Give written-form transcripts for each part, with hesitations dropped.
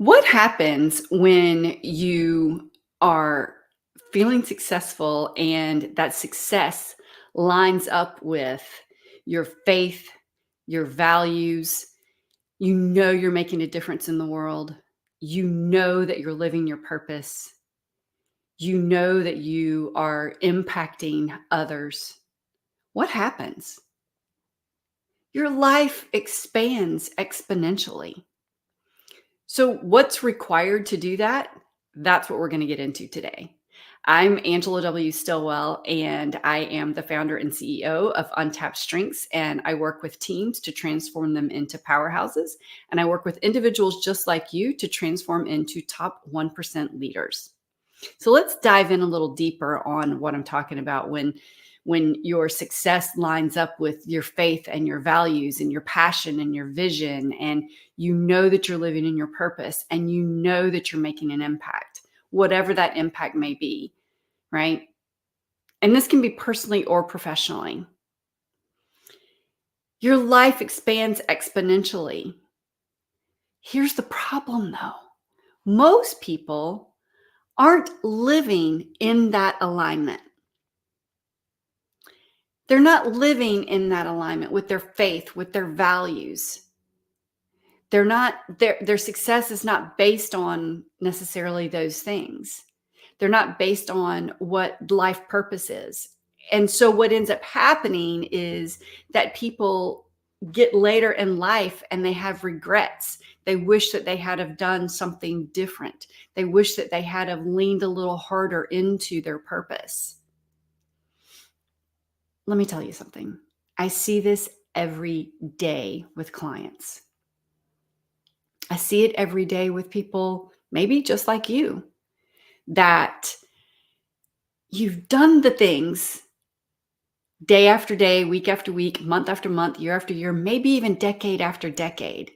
What happens when you are feeling successful and that success lines up with your faith, your values? You know you're making a difference in the world. You know that you're living your purpose. You know that you are impacting others. What happens? Your life expands exponentially. So, what's required to do that? That's what we're going to get into today. I'm Angela W. Stillwell, and I am the founder and CEO of Untapped Strengths. And I work with teams to transform them into powerhouses. And I work with individuals just like you to transform into top 1% leaders. So let's dive in a little deeper on what I'm talking about when your success lines up with your faith and your values and your passion and your vision, and you know that you're living in your purpose and you know that you're making an impact, whatever that impact may be, right? And this can be personally or professionally. Your life expands exponentially. Here's the problem though. Most people aren't living in that alignment. They're not living in that alignment with their faith, with their values. Their success is not based on necessarily those things. They're not based on what life purpose is. And so what ends up happening is that people get later in life and they have regrets. They wish that they had have done something different. They wish that they had have leaned a little harder into their purpose. Let me tell you something. I see this every day with clients. I see it every day with people, maybe just like you, that you've done the things day after day, week after week, month after month, year after year, maybe even decade after decade.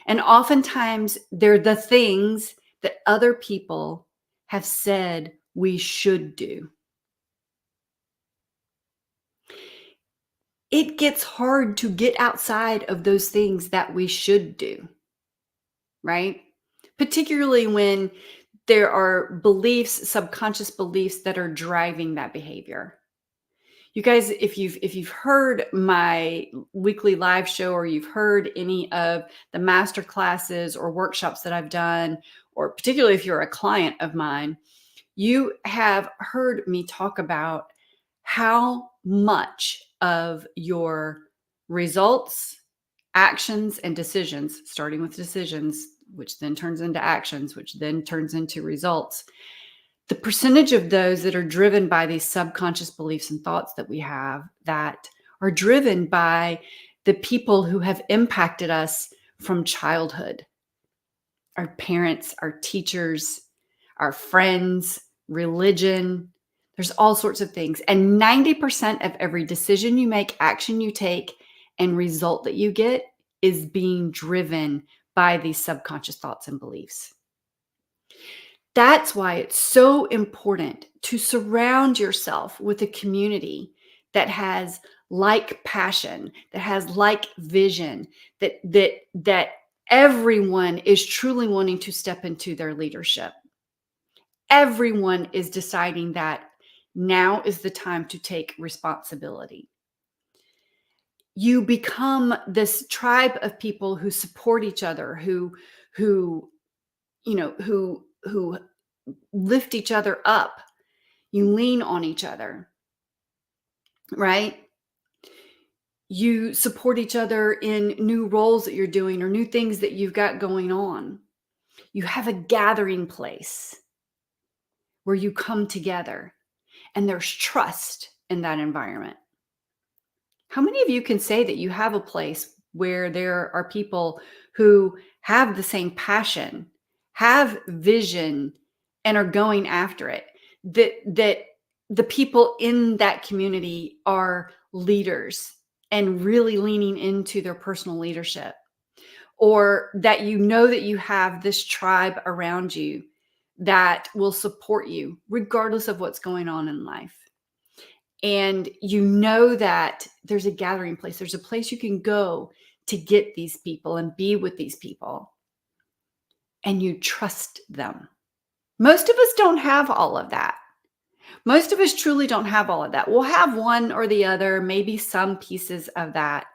And oftentimes they're the things that other people have said we should do. It gets hard to get outside of those things that we should do, right? Particularly when there are beliefs, subconscious beliefs that are driving that behavior. You guys, if you've heard my weekly live show or you've heard any of the master classes or workshops that I've done, or particularly if you're a client of mine, you have heard me talk about how much of your results, actions, and decisions, starting with decisions, which then turns into actions, which then turns into results, the percentage of those that are driven by these subconscious beliefs and thoughts that we have that are driven by the people who have impacted us from childhood, our parents, our teachers, our friends, religion. There's all sorts of things. And 90% of every decision you make, action you take, and result that you get is being driven by these subconscious thoughts and beliefs. That's why it's so important to surround yourself with a community that has like passion, that has like vision, that everyone is truly wanting to step into their leadership. Everyone is deciding that now is the time to take responsibility. You become this tribe of people who support each other, who who lift each other up. You lean on each other, right? You support each other in new roles that you're doing or new things that you've got going on. You have a gathering place where you come together and there's trust in that environment. How many of you can say that you have a place where there are people who have the same passion, have vision, and are going after it? That the people in that community are leaders and really leaning into their personal leadership, or that you know that you have this tribe around you that will support you regardless of what's going on in life. And you know that there's a gathering place, there's a place you can go to get these people and be with these people. and you trust them. Most of us don't have all of that. Most of us truly don't have all of that. We'll have one or the other, maybe some pieces of that.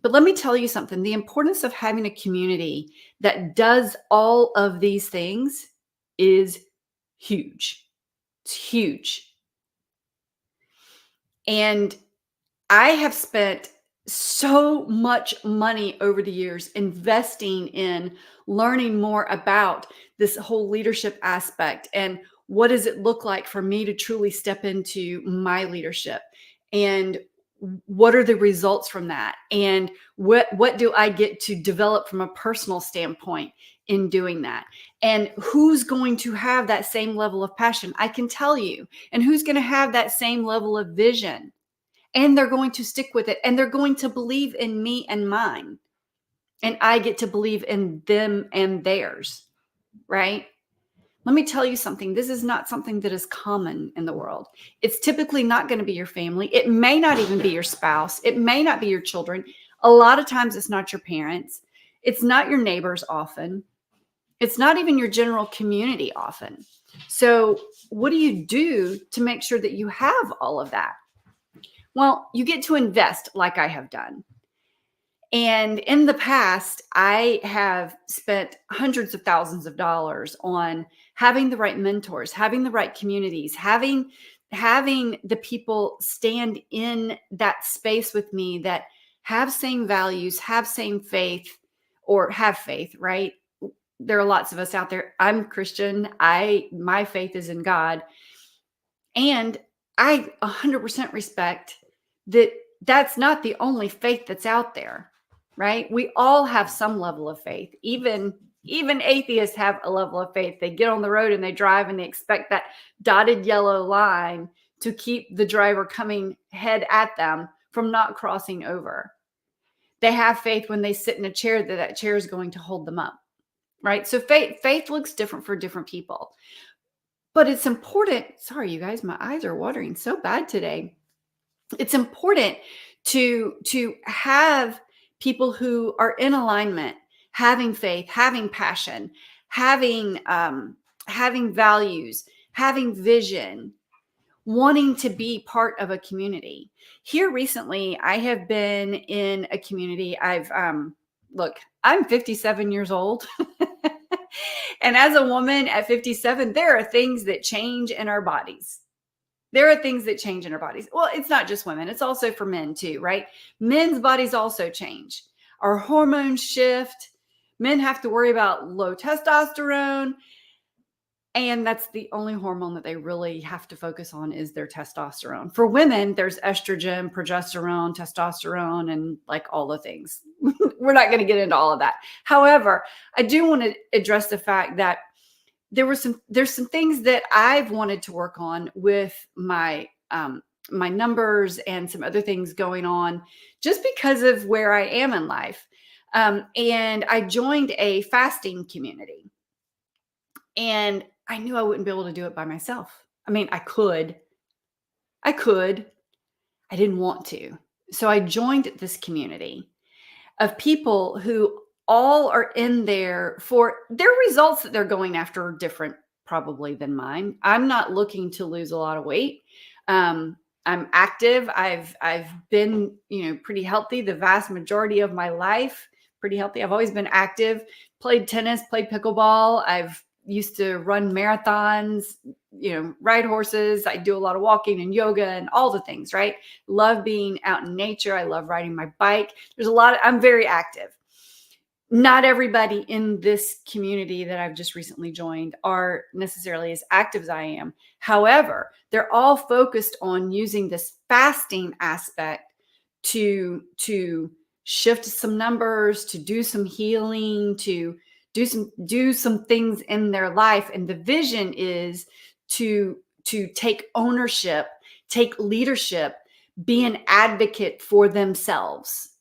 But let me tell you something, the importance of having a community that does all of these things is huge. It's huge. And I have spent so much money over the years investing in learning more about this whole leadership aspect and what does it look like for me to truly step into my leadership, and what are the results from that, and what do I get to develop from a personal standpoint in doing that, and who's going to have that same level of passion, I can tell you, and who's going to have that same level of vision, and they're going to stick with it, and they're going to believe in me and mine, and I get to believe in them and theirs, right? Let me tell you something. This is not something that is common in the world. It's typically not going to be your family. It may not even be your spouse. It may not be your children. A lot of times it's not your parents. It's not your neighbors often. It's not even your general community often. So what do you do to make sure that you have all of that? Well, you get to invest like I have done. And in the past, I have spent hundreds of thousands of dollars on having the right mentors, having the right communities, having the people stand in that space with me that have same values, have same faith, or have faith, right? There are lots of us out there. I'm Christian. My faith is in God. And I 100% respect that that's not the only faith that's out there, right? We all have some level of faith. Even atheists have a level of faith. They get on the road and they drive and they expect that dotted yellow line to keep the driver coming head at them from not crossing over. They have faith when they sit in a chair that chair is going to hold them up, right? So faith looks different for different people. But it's important. Sorry, you guys, my eyes are watering so bad today. It's important to have people who are in alignment, having faith, having passion, having values, having vision, wanting to be part of a community. Here recently, I have been in a community. Look, I'm 57 years old. And as a woman at 57, there are things that change in our bodies. There are things that change in our bodies. Well, it's not just women. It's also for men too, right? Men's bodies also change. Our hormones shift. Men have to worry about low testosterone. And that's the only hormone that they really have to focus on is their testosterone. For women, there's estrogen, progesterone, testosterone, and like all the things. We're not going to get into all of that. However, I do want to address the fact that there's some things that I've wanted to work on with my my numbers and some other things going on just because of where I am in life. And I joined a fasting community. And I knew I wouldn't be able to do it by myself. I mean, I could. I didn't want to. So I joined this community of people who all are in there for their results that they're going after are different probably than mine. I'm not looking to lose a lot of weight. I'm active. I've been, pretty healthy the vast majority of my life. Pretty healthy. I've always been active, played tennis, played pickleball. I've used to run marathons, ride horses. I do a lot of walking and yoga and all the things, right? Love being out in nature. I love riding my bike. I'm very active. Not everybody in this community that I've just recently joined are necessarily as active as I am. However, they're all focused on using this fasting aspect to shift some numbers, to do some healing, to do some things in their life. And the vision is to take ownership, take leadership, be an advocate for themselves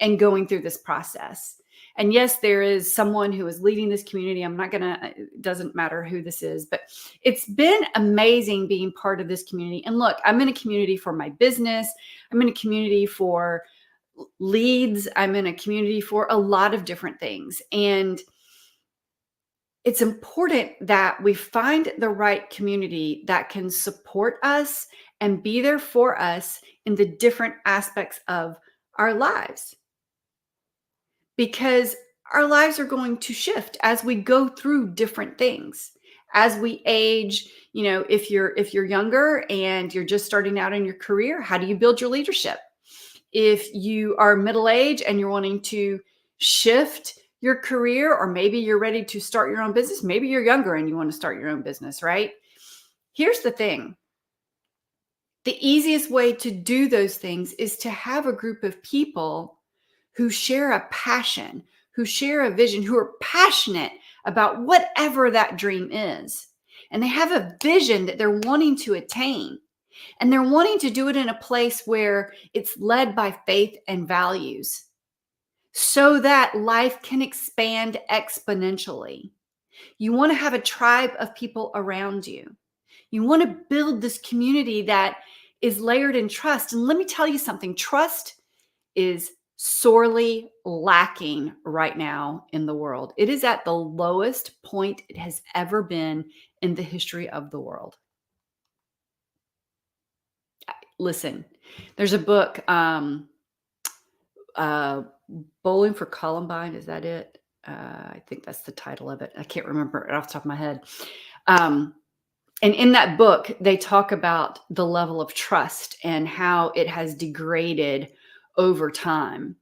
and going through this process. And yes, there is someone who is leading this community. It doesn't matter who this is, but it's been amazing being part of this community. And look, I'm in a community for my business. I'm in a community for leads. I'm in a community for a lot of different things. And it's important that we find the right community that can support us and be there for us in the different aspects of our lives, because our lives are going to shift as we go through different things. As we age, if you're younger and you're just starting out in your career, how do you build your leadership? If you are middle age and you're wanting to shift your career, or maybe you're ready to start your own business, maybe you're younger and you want to start your own business, right? Here's the thing. The easiest way to do those things is to have a group of people who share a passion, who share a vision, who are passionate about whatever that dream is. And they have a vision that they're wanting to attain. And they're wanting to do it in a place where it's led by faith and values so that life can expand exponentially. You want to have a tribe of people around you. You want to build this community that is layered in trust. And let me tell you something, trust is sorely lacking right now in the world. It is at the lowest point it has ever been in the history of the world. Listen, there's a book, uh, Bowling for Columbine. Is that it? I think that's the title of it. I can't remember it off the top of my head. And in that book, they talk about the level of trust and how it has degraded over time.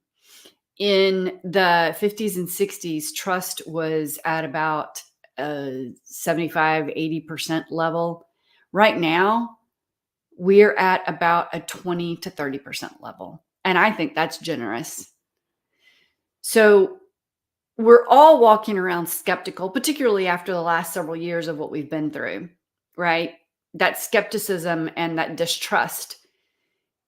In the 50s and 60s, trust was at about a 75, 80% level. Right now, we're at about a 20 to 30% level. And I think that's generous. So we're all walking around skeptical, particularly after the last several years of what we've been through, right? That skepticism and that distrust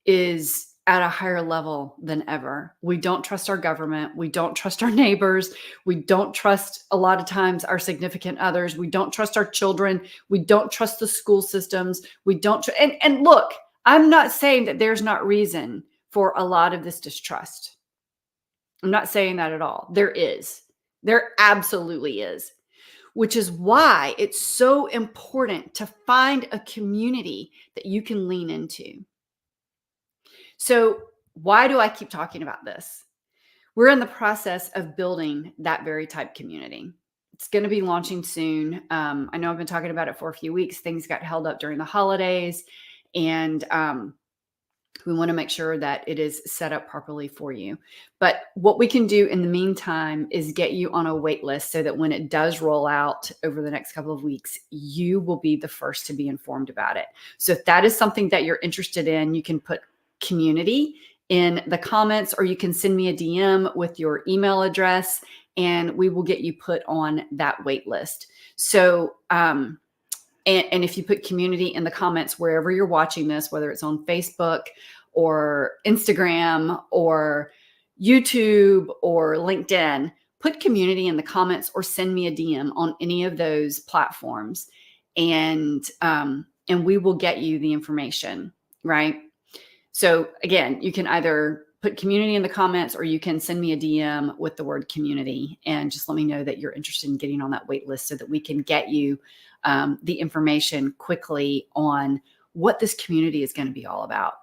is at a higher level than ever. We don't trust our government. We don't trust our neighbors. We don't trust, a lot of times, our significant others. We don't trust our children. We don't trust the school systems. We don't. And look, I'm not saying that there's not reason for a lot of this distrust. I'm not saying that at all. There is. There absolutely is. Which is why it's so important to find a community that you can lean into. So, why do I keep talking about this? We're in the process of building that very type community. It's going to be launching soon. I know I've been talking about it for a few weeks. Things got held up during the holidays, and we want to make sure that it is set up properly for you. But what we can do in the meantime is get you on a wait list so that when it does roll out over the next couple of weeks, you will be the first to be informed about it. So if that is something that you're interested in, you can put community in the comments, or you can send me a DM with your email address and we will get you put on that wait list. So, and if you put community in the comments wherever you're watching this, whether it's on Facebook or Instagram or YouTube or LinkedIn, put community in the comments or send me a DM on any of those platforms, and we will get you the information, right? So again, you can either put community in the comments or you can send me a DM with the word community and just let me know that you're interested in getting on that wait list so that we can get you the information quickly on what this community is going to be all about.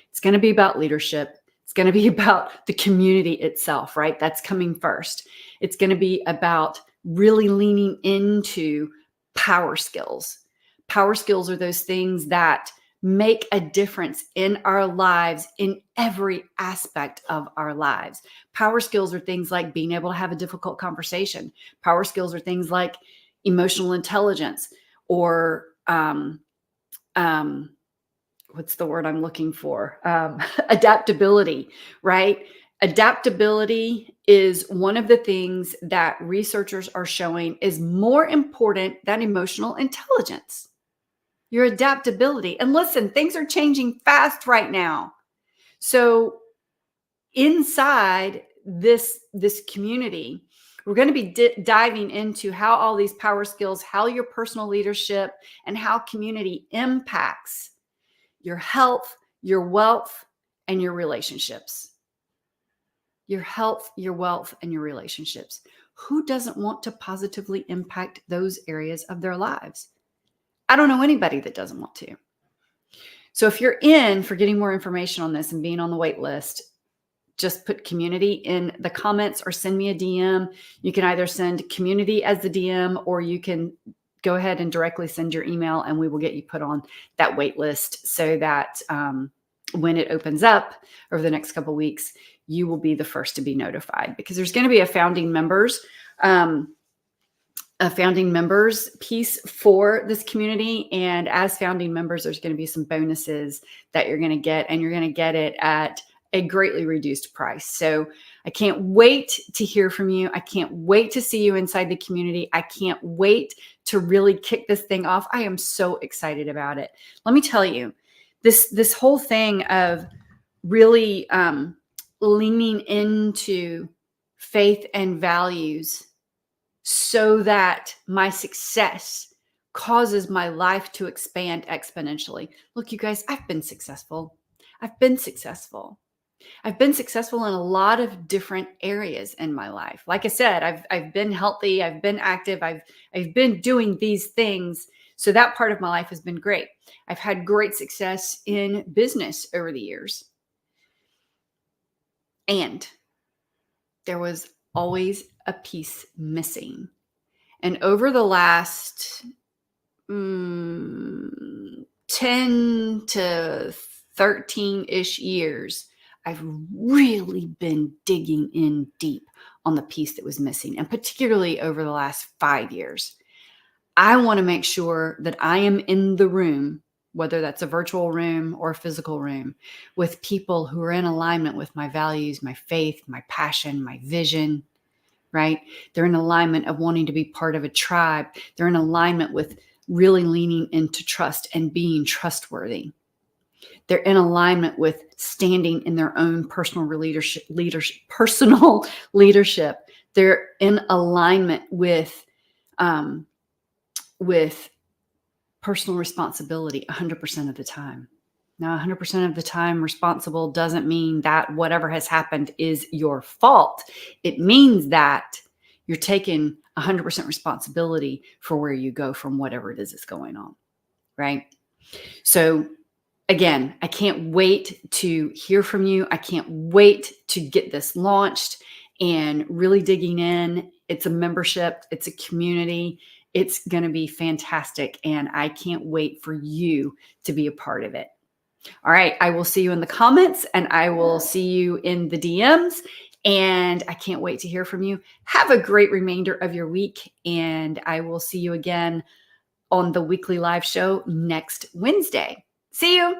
It's going to be about leadership. It's going to be about the community itself, right? That's coming first. It's going to be about really leaning into power skills. Power skills are those things that make a difference in our lives, in every aspect of our lives. Power skills are things like being able to have a difficult conversation. Power skills are things like emotional intelligence, or what's the word I'm looking for? Adaptability, right? Adaptability is one of the things that researchers are showing is more important than emotional intelligence. Your adaptability. And listen, things are changing fast right now. So inside this community, we're going to be diving into how all these power skills, how your personal leadership, and how community impacts your health, your wealth, and your relationships. Your health, your wealth, and your relationships. Who doesn't want to positively impact those areas of their lives? I don't know anybody that doesn't want to. So if you're in for getting more information on this and being on the wait list, just put community in the comments or send me a DM. You can either send community as the DM, or you can go ahead and directly send your email and we will get you put on that wait list so that when it opens up over the next couple of weeks, you will be the first to be notified, because there's going to be a founding members piece for this community. And as founding members, there's going to be some bonuses that you're going to get, and you're going to get it at a greatly reduced price. So I can't wait to hear from you. I can't wait to see you inside the community. I can't wait to really kick this thing off. I am so excited about it. Let me tell you, this whole thing of really leaning into faith and values so that my success causes my life to expand exponentially. Look, you guys, I've been successful. I've been successful in a lot of different areas in my life. Like I said, I've been healthy, I've been active, I've been doing these things. So that part of my life has been great. I've had great success in business over the years. And there was always a piece missing. And over the last 10 to 13-ish years, I've really been digging in deep on the piece that was missing, and particularly over the last 5 years. I want to make sure that I am in the room, whether that's a virtual room or a physical room, with people who are in alignment with my values, my faith, my passion, my vision, right? They're in alignment of wanting to be part of a tribe. They're in alignment with really leaning into trust and being trustworthy. They're in alignment with standing in their own personal leadership. They're in alignment with personal responsibility 100% of the time. Now, 100% of the time responsible doesn't mean that whatever has happened is your fault. It means that you're taking 100% responsibility for where you go from whatever it is that's going on, right? So again, I can't wait to hear from you. I can't wait to get this launched and really digging in. It's a membership. It's a community. It's going to be fantastic. And I can't wait for you to be a part of it. All right. I will see you in the comments, and I will see you in the DMs. And I can't wait to hear from you. Have a great remainder of your week. And I will see you again on the weekly live show next Wednesday. See you.